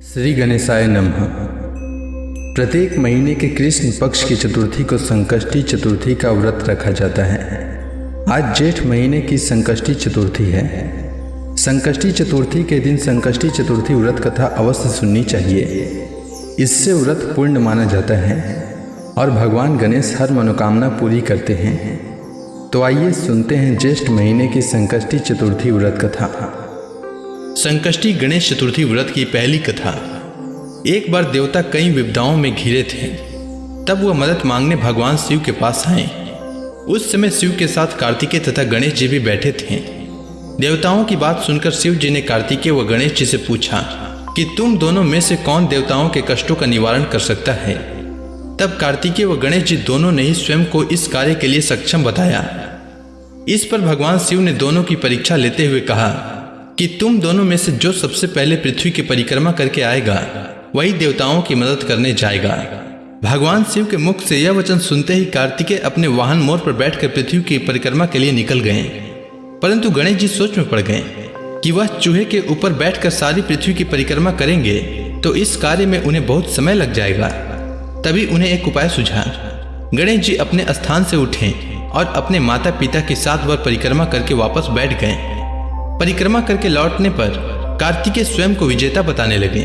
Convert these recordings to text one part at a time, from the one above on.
श्री गणेशाय नमः। प्रत्येक महीने के कृष्ण पक्ष की चतुर्थी को संकष्टी चतुर्थी का व्रत रखा जाता है। आज जेठ महीने की संकष्टी चतुर्थी है। संकष्टी चतुर्थी के दिन संकष्टी चतुर्थी व्रत कथा अवश्य सुननी चाहिए। इससे व्रत पूर्ण माना जाता है और भगवान गणेश हर मनोकामना पूरी करते हैं। तो आइए सुनते हैं ज्येष्ठ महीने की संकष्टी चतुर्थी व्रत कथा। संकष्टी गणेश चतुर्थी व्रत की पहली कथा। एक बार देवता कई विपदाओं में घिरे थे, तब वह मदद मांगने भगवान शिव के पास आए। उस समय शिव के साथ कार्तिकेय तथा गणेश जी भी बैठे थे। देवताओं की बात सुनकर शिव जी ने कार्तिकेय व गणेश जी से पूछा कि तुम दोनों में से कौन देवताओं के कष्टों का निवारण कर सकता है। तब कार्तिकेय व गणेश जी दोनों ने ही स्वयं को इस कार्य के लिए सक्षम बताया। इस पर भगवान शिव ने दोनों की परीक्षा लेते हुए कहा कि तुम दोनों में से जो सबसे पहले पृथ्वी की परिक्रमा करके आएगा वही देवताओं की मदद करने जाएगा। भगवान शिव के मुख से यह वचन सुनते ही कार्तिकेय अपने वाहन मोर पर बैठकर पृथ्वी की परिक्रमा के लिए निकल गए। परंतु गणेश जी सोच में पड़ गए कि वह चूहे के ऊपर बैठकर सारी पृथ्वी की परिक्रमा करेंगे तो इस कार्य में उन्हें बहुत समय लग जाएगा। तभी उन्हें एक उपाय सूझा। गणेश जी अपने स्थान से उठे और अपने माता पिता के साथ वह परिक्रमा करके वापस बैठ गए। परिक्रमा करके लौटने पर कार्तिकेय स्वयं को विजेता बताने लगे।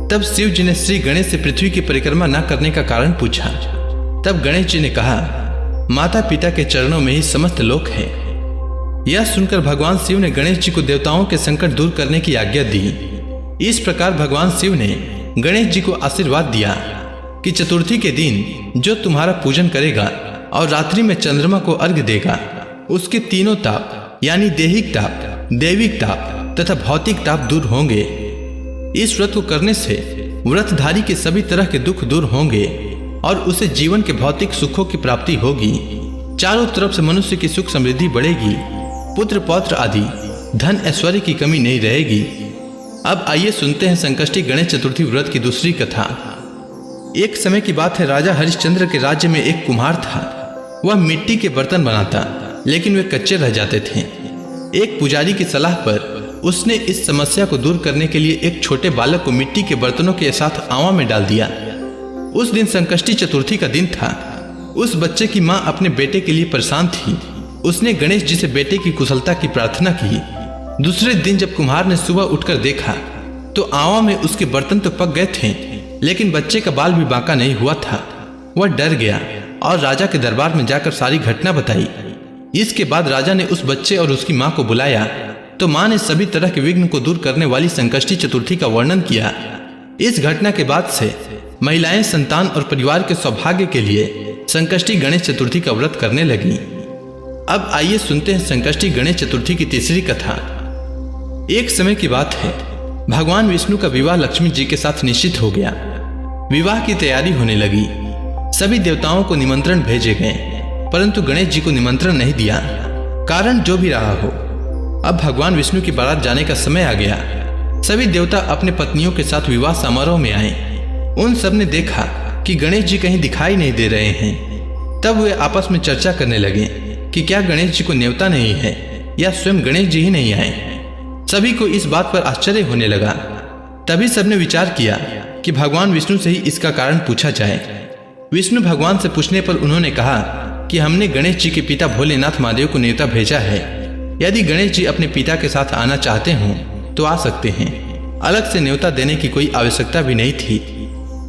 तब शिव जी ने श्री गणेश से पृथ्वी की परिक्रमा न करने का कारण पूछा। तब गणेश जी ने कहा, माता पिता के चरणों में ही समस्त लोक है। यह सुनकर भगवान शिव ने गणेश जी को देवताओं के संकट दूर करने की आज्ञा दी। इस प्रकार भगवान शिव ने गणेश जी को आशीर्वाद दिया कि चतुर्थी के दिन जो तुम्हारा पूजन करेगा और रात्रि में चंद्रमा को अर्घ्य देगा, उसके तीनों ताप यानी देहिक ताप, दैविक ताप तथा भौतिक ताप दूर होंगे। इस व्रत को करने से व्रतधारी के सभी तरह के दुख दूर होंगे और उसे जीवन के भौतिक सुखों की प्राप्ति होगी। चारों तरफ से मनुष्य की सुख समृद्धि बढ़ेगी, पुत्र पौत्र आदि धन ऐश्वर्य की कमी नहीं रहेगी। अब आइए सुनते हैं संकष्टी गणेश चतुर्थी व्रत की दूसरी कथा। एक समय की बात है, राजा हरिश्चंद्र के राज्य में एक कुम्हार था। वह मिट्टी के बर्तन बनाता, लेकिन वे कच्चे रह जाते थे। एक पुजारी की सलाह पर उसने इस समस्या को दूर करने के लिए एक छोटे बालक को मिट्टी के बर्तनों के साथ आवा में डाल दिया। उस दिन संकष्टी चतुर्थी का दिन था। उस बच्चे की मां अपने बेटे के लिए परेशान थी। उसने गणेश जी से बेटे की कुशलता की प्रार्थना की। दूसरे दिन जब कुम्हार ने सुबह उठकर देखा तो आवा में उसके बर्तन तो पक गए थे, लेकिन बच्चे का बाल भी बांका नहीं हुआ था। वह डर गया और राजा के दरबार में जाकर सारी घटना बताई। इसके बाद राजा ने उस बच्चे और उसकी मां को बुलाया तो मां ने सभी तरह के विघ्न को दूर करने वाली संकष्टी चतुर्थी का वर्णन किया। इस घटना के बाद से महिलाएं संतान और परिवार के सौभाग्य के लिए संकष्टी गणेश चतुर्थी का व्रत करने लगी। अब आइए सुनते हैं संकष्टी गणेश चतुर्थी की तीसरी कथा। एक समय की बात है, भगवान विष्णु का विवाह लक्ष्मी जी के साथ निश्चित हो गया। विवाह की तैयारी होने लगी। सभी देवताओं को निमंत्रण भेजे गए, परंतु गणेश जी को निमंत्रण नहीं दिया। कारण जो भी रहा हो, अब भगवान विष्णु की बारात जाने का समय आ गया। सभी देवता अपने पत्नियों के साथ विवाह समारोह में आए। उन सब ने देखा कि गणेश जी कहीं दिखाई नहीं दे रहे हैं। तब वे आपस में चर्चा करने लगे कि क्या गणेश जी को न्योता नहीं है या स्वयं गणेश जी ही नहीं आए। सभी को इस बात पर आश्चर्य होने लगा। तभी सबने विचार किया कि भगवान विष्णु से ही इसका कारण पूछा जाए। विष्णु भगवान से पूछने पर उन्होंने कहा कि हमने गणेश जी के पिता भोलेनाथ महादेव को न्योता भेजा है। यदि गणेश जी अपने पिता के साथ आना चाहते हों तो आ सकते हैं। अलग से न्योता देने की कोई आवश्यकता भी नहीं थी।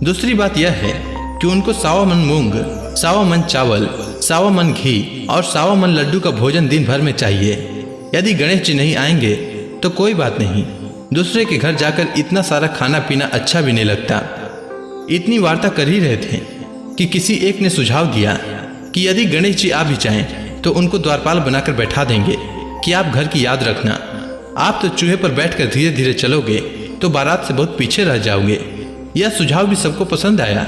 दूसरी बात यह है कि उनको 100 मन मूंग, 100 मन चावल, 100 मन घी और 100 मन लड्डू का भोजन दिन भर में चाहिए। यदि गणेश जी नहीं आएंगे तो कोई बात नहीं, दूसरे के घर जाकर इतना सारा खाना पीना अच्छा भी नहीं लगता। इतनी वार्ता कर ही रहे थे कि किसी एक ने सुझाव दिया कि यदि गणेश जी आ भी जाएं तो उनको द्वारपाल बनाकर बैठा देंगे कि आप घर की याद रखना। आप तो चूहे पर बैठकर धीरे धीरे चलोगे तो बारात से बहुत पीछे रह जाओगे। यह सुझाव भी सबको पसंद आया,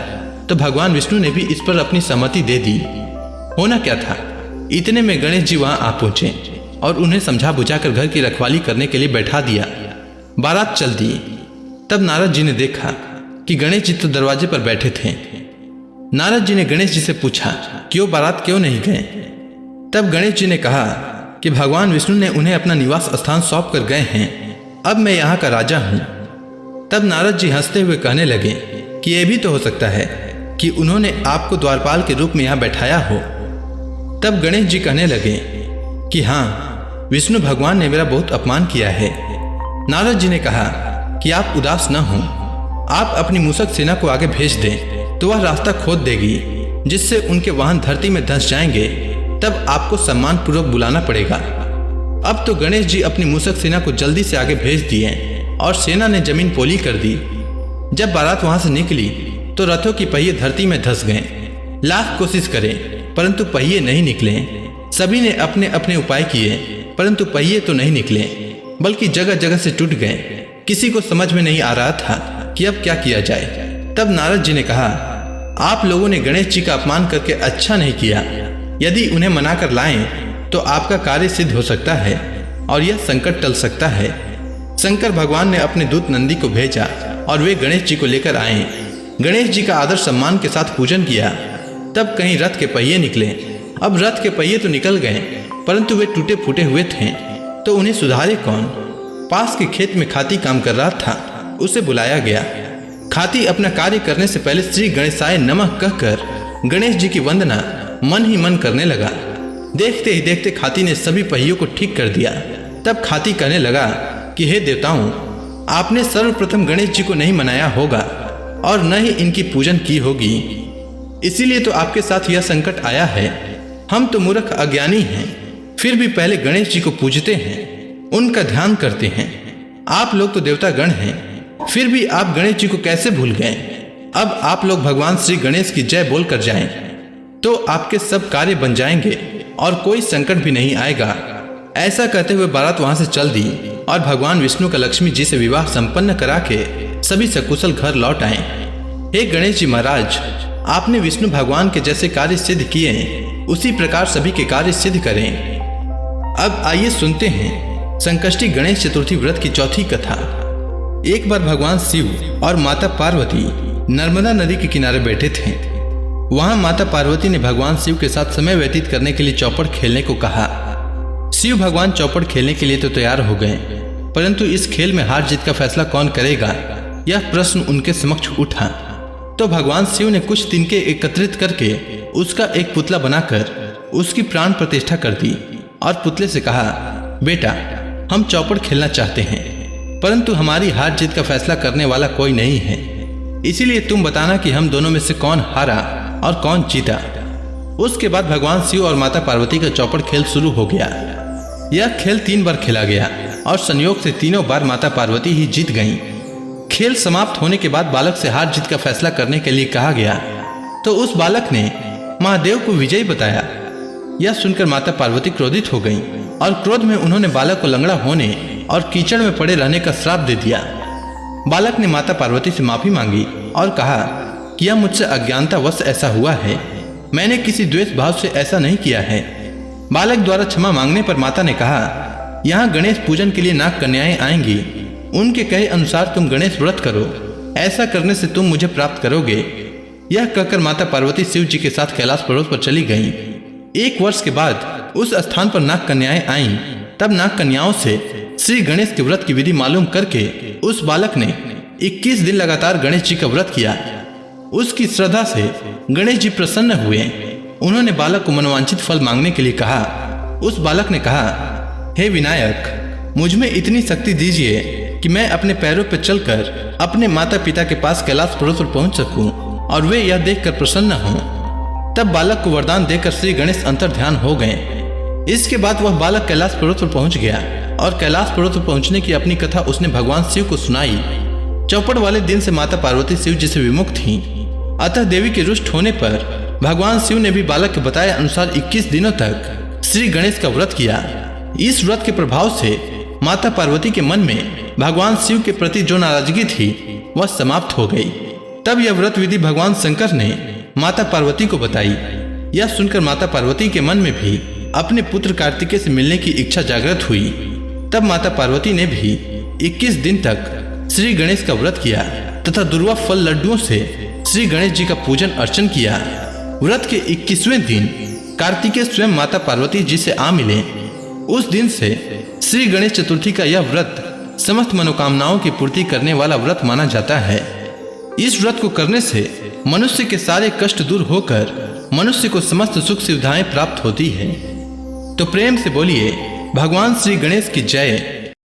तो भगवान विष्णु ने भी इस पर अपनी सहमति दे दी। होना क्या था, इतने में गणेश जी वहां आ पहुंचे और उन्हें समझा बुझाकर घर की रखवाली करने के लिए बैठा दिया। बारात चल दी। तब नारद जी ने देखा कि गणेश जी तो दरवाजे पर बैठे थे। नारद जी ने गणेश जी से पूछा कि वो बारात क्यों नहीं गए। तब गणेश जी ने कहा कि भगवान विष्णु ने उन्हें अपना निवास स्थान सौंप कर गए हैं। अब मैं यहाँ का राजा हूँ। तब नारद जी हंसते हुए कहने लगे कि यह भी तो हो सकता है कि उन्होंने आपको द्वारपाल के रूप में यहाँ बैठाया हो। तब गणेश जी कहने लगे कि हाँ, विष्णु भगवान ने मेरा बहुत अपमान किया है। नारद जी ने कहा कि आप उदास न हों, आप अपनी मूषक सेना को आगे भेज दें तो वह रास्ता खोद देगी, जिससे उनके वाहन धरती में धंस जाएंगे। तब आपको सम्मान पूर्वक बुलाना पड़ेगा। अब तो गणेश जी अपनी मूषक सेना को जल्दी से आगे भेज दिए और सेना ने जमीन पोली कर दी। जब बारात वहां से निकली तो रथों की पहिए धरती में धंस गए। लाख कोशिश करें परंतु पहिए नहीं निकले। सभी ने अपने अपने उपाय किए परंतु पहिए तो नहीं निकले, बल्कि जगह जगह से टूट गए। किसी को समझ में नहीं आ रहा था कि अब क्या किया जाए। तब नारद जी ने कहा, आप लोगों ने गणेश जी का अपमान करके अच्छा नहीं किया। यदि उन्हें मनाकर लाएं तो आपका कार्य सिद्ध हो सकता है और यह संकट टल सकता है। शंकर भगवान ने अपने दूत नंदी को भेजा और वे गणेश जी को लेकर आए। गणेश जी का आदर सम्मान के साथ पूजन किया। तब कहीं रथ के पहिए निकले। अब रथ के पहिए तो निकल गए परंतु वे टूटे फूटे हुए थे, तो उन्हें सुधारे कौन। पास के खेत में खाती काम कर रहा था, उसे बुलाया गया। खाती अपना कार्य करने से पहले श्री गणेशाय नमः कहकर गणेश जी की वंदना मन ही मन करने लगा। देखते ही देखते खाती ने सभी पहियों को ठीक कर दिया। तब खाती कहने लगा कि हे देवताओं, आपने सर्वप्रथम गणेश जी को नहीं मनाया होगा और न ही इनकी पूजन की होगी, इसीलिए तो आपके साथ यह संकट आया है। हम तो मूर्ख अज्ञानी हैं, फिर भी पहले गणेश जी को पूजते हैं, उनका ध्यान करते हैं। आप लोग तो देवता गण हैं, फिर भी आप गणेश जी को कैसे भूल गए। अब आप लोग भगवान श्री गणेश की जय बोल कर जाएं, तो आपके सब कार्य बन जाएंगे और कोई संकट भी नहीं आएगा। ऐसा कहते हुए बारात वहां से चल दी और भगवान विष्णु का लक्ष्मी जी से विवाह संपन्न करा के सभी सकुशल घर लौट आए। हे गणेश जी महाराज, आपने विष्णु भगवान के जैसे कार्य सिद्ध किए, उसी प्रकार सभी के कार्य सिद्ध करें। अब आइए सुनते हैं संकष्टी गणेश चतुर्थी व्रत की चौथी कथा। एक बार भगवान शिव और माता पार्वती नर्मदा नदी के किनारे बैठे थे। वहां माता पार्वती ने भगवान शिव के साथ समय व्यतीत करने के लिए चौपड़ खेलने को कहा। शिव भगवान चौपड़ खेलने के लिए तो तैयार हो गए, परंतु इस खेल में हार जीत का फैसला कौन करेगा, यह प्रश्न उनके समक्ष उठा। तो भगवान शिव ने कुछ तिनके एकत्रित करके उसका एक पुतला बनाकर उसकी प्राण प्रतिष्ठा कर दी और पुतले से कहा, बेटा, हम चौपड़ खेलना चाहते हैं, परंतु हमारी हार जीत का फैसला करने वाला कोई नहीं है, इसीलिए तुम बताना कि हम दोनों में से कौन हारा और कौन जीता। उसके बाद भगवान शिव और माता पार्वती का चौपड़ खेल शुरू हो गया। यह खेल 3 बार खेला गया और संयोग से तीनों बार माता पार्वती ही जीत गईं। खेल समाप्त होने के बाद बालक से हार जीत का फैसला करने के लिए कहा गया, तो उस बालक ने महादेव को विजयी बताया। यह सुनकर माता पार्वती क्रोधित हो गईं और क्रोध में उन्होंने बालक को लंगड़ा होने और कीचड़ में पड़े रहने का श्राप दे दिया। बालक ने माता पार्वती से माफी मांगी और कहा कि यह मुझसे अज्ञानतावश ऐसा हुआ है, मैंने किसी द्वेष भाव से ऐसा नहीं किया है। बालक द्वारा क्षमा मांगने पर माता ने कहा, यहाँ गणेश पूजन के लिए नाग कन्याएं आएंगी, उनके कहे अनुसार तुम गणेश व्रत करो, ऐसा करने से तुम मुझे प्राप्त करोगे। यह कहकर माता पार्वती शिव जी के साथ कैलाश पर्वत पर चली गईं। 1 वर्ष के बाद उस स्थान पर नाग कन्याएं आईं। तब नाग कन्याओं से श्री गणेश के व्रत की विधि मालूम करके उस बालक ने 21 दिन लगातार गणेश जी का व्रत किया। उसकी श्रद्धा से गणेश जी प्रसन्न हुए। उन्होंने बालक को मनोवांछित फल मांगने के लिए कहा। उस बालक ने कहा, हे विनायक, मुझ में इतनी शक्ति दीजिए कि मैं अपने पैरों पर चलकर अपने माता पिता के पास कैलाश पर्वत पर पहुंच सकूं और वे यह देखकर प्रसन्न हों। तब बालक को वरदान देकर श्री गणेश अंतर ध्यान हो गए। इसके बाद वह बालक कैलाश पर्वत पर पहुंच गया और कैलाश पर्वत पर पहुंचने की अपनी कथा उसने भगवान शिव को सुनाई। चौपड़ वाले दिन से माता पार्वती शिव जी से विमुख थीं, अतः देवी के रुष्ट होने पर भगवान शिव ने भी बालक के बताए अनुसार 21 दिनों तक श्री गणेश का व्रत किया। इस व्रत के प्रभाव से माता पार्वती के मन में भगवान शिव के प्रति जो नाराजगी थी वह समाप्त हो गई। तब यह व्रत विधि भगवान शंकर ने माता पार्वती को बताई। यह सुनकर माता पार्वती के मन में भी अपने पुत्र कार्तिकेय से मिलने की इच्छा जागृत हुई। तब माता पार्वती ने भी 21 दिन तक श्री गणेश का व्रत किया तथा दुर्वा फल लड्डुओं से श्री गणेश जी का पूजन अर्चन किया। व्रत के 21वें दिन कार्तिकेय स्वयं माता पार्वती जी से आ मिले। उस दिन से श्री गणेश चतुर्थी का यह व्रत समस्त मनोकामनाओं की पूर्ति करने वाला व्रत माना जाता है। इस व्रत को करने से मनुष्य के सारे कष्ट दूर होकर मनुष्य को समस्त सुख सुविधाएं प्राप्त होती है। तो प्रेम से बोलिए भगवान श्री गणेश की जय।